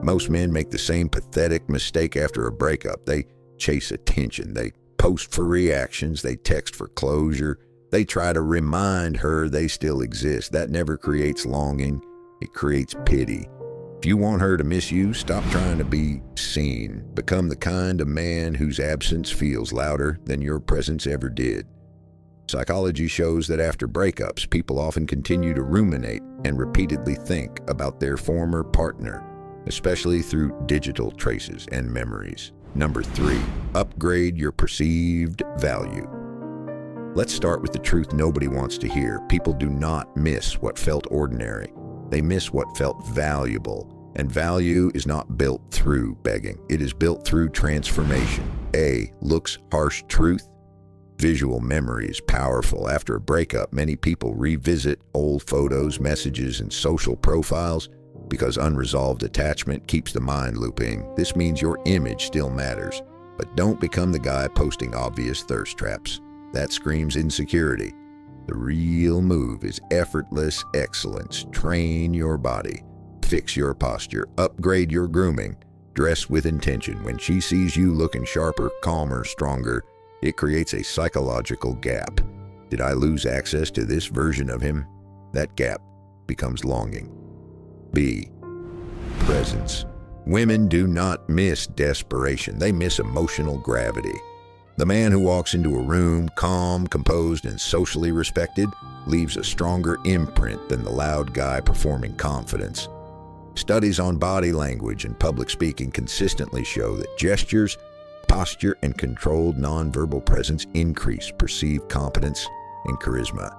Most men make the same pathetic mistake after a breakup. They chase attention. They post for reactions. They text for closure. They try to remind her they still exist. That never creates longing. It creates pity. If you want her to miss you, stop trying to be seen. Become the kind of man whose absence feels louder than your presence ever did. Psychology shows that after breakups, people often continue to ruminate and repeatedly think about their former partner, especially through digital traces and memories. Number 3, upgrade your perceived value. Let's start with the truth nobody wants to hear. People do not miss what felt ordinary. They miss what felt valuable. And value is not built through begging. It is built through transformation. A. Looks harsh truth. Visual memory is powerful. After a breakup, many people revisit old photos, messages, and social profiles because unresolved attachment keeps the mind looping. This means your image still matters, but don't become the guy posting obvious thirst traps. That screams insecurity. The real move is effortless excellence. Train your body, fix your posture, upgrade your grooming, dress with intention. When she sees you looking sharper, calmer, stronger, it creates a psychological gap. Did I lose access to this version of him? That gap becomes longing. B. Presence. Women do not miss desperation. They miss emotional gravity. The man who walks into a room calm, composed, and socially respected leaves a stronger imprint than the loud guy performing confidence. Studies on body language and public speaking consistently show that gestures, posture, and controlled nonverbal presence increase perceived competence and charisma.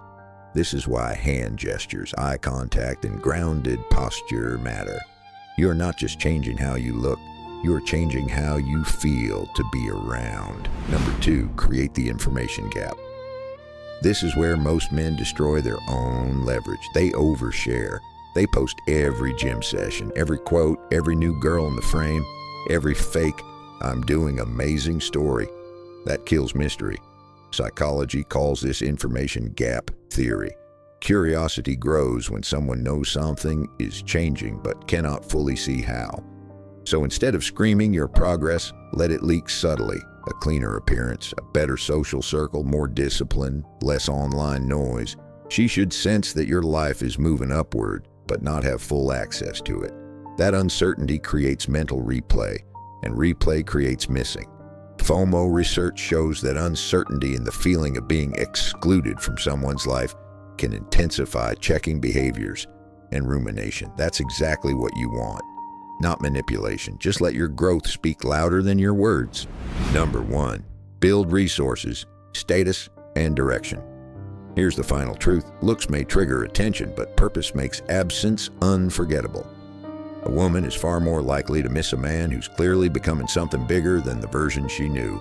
This is why hand gestures, eye contact, and grounded posture matter. You are not just changing how you look, you are changing how you feel to be around. Number 2, create the information gap. This is where most men destroy their own leverage. They overshare. They post every gym session, every quote, every new girl in the frame, every fake, I'm doing amazing story. That kills mystery. Psychology calls this information gap theory. Curiosity grows when someone knows something is changing but cannot fully see how. So instead of screaming your progress, let it leak subtly. A cleaner appearance, a better social circle, more discipline, less online noise. She should sense that your life is moving upward, but not have full access to it. That uncertainty creates mental replay, and replay creates missing. FOMO research shows that uncertainty and the feeling of being excluded from someone's life can intensify checking behaviors and rumination. That's exactly what you want. Not manipulation. Just let your growth speak louder than your words. Number 1, build resources, status, and direction. Here's the final truth. Looks may trigger attention, but purpose makes absence unforgettable. A woman is far more likely to miss a man who's clearly becoming something bigger than the version she knew.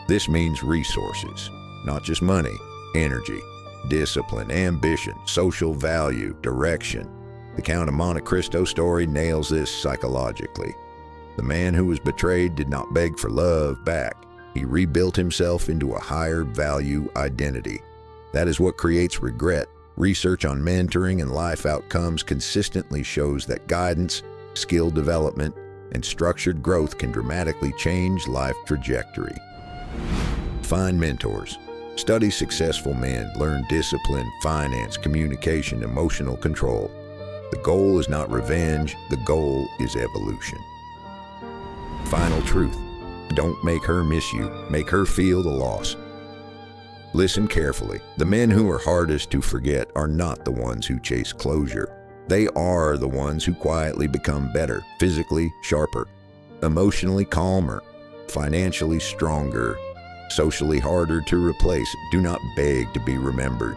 This means resources, not just money, energy, discipline, ambition, social value, direction. The Count of Monte Cristo story nails this psychologically. The man who was betrayed did not beg for love back. He rebuilt himself into a higher value identity. That is what creates regret. Research on mentoring and life outcomes consistently shows that guidance, skill development, and structured growth can dramatically change life trajectory. Find mentors. Study successful men. Learn discipline, finance, communication, emotional control. The goal is not revenge. The goal is evolution. Final truth. Don't make her miss you. Make her feel the loss. Listen carefully. The men who are hardest to forget are not the ones who chase closure. They are the ones who quietly become better, physically sharper, emotionally calmer, financially stronger, socially harder to replace. Do not beg to be remembered.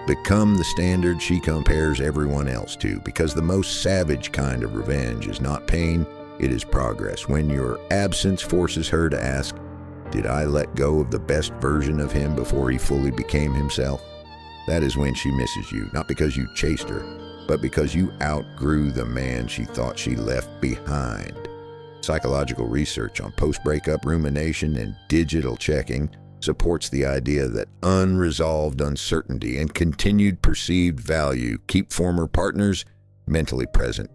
Become the standard she compares everyone else to, because the most savage kind of revenge is not pain, it is progress. When your absence forces her to ask, did I let go of the best version of him before he fully became himself? That is when she misses you, not because you chased her, but because you outgrew the man she thought she left behind. Psychological research on post-breakup rumination and digital checking supports the idea that unresolved uncertainty and continued perceived value keep former partners mentally present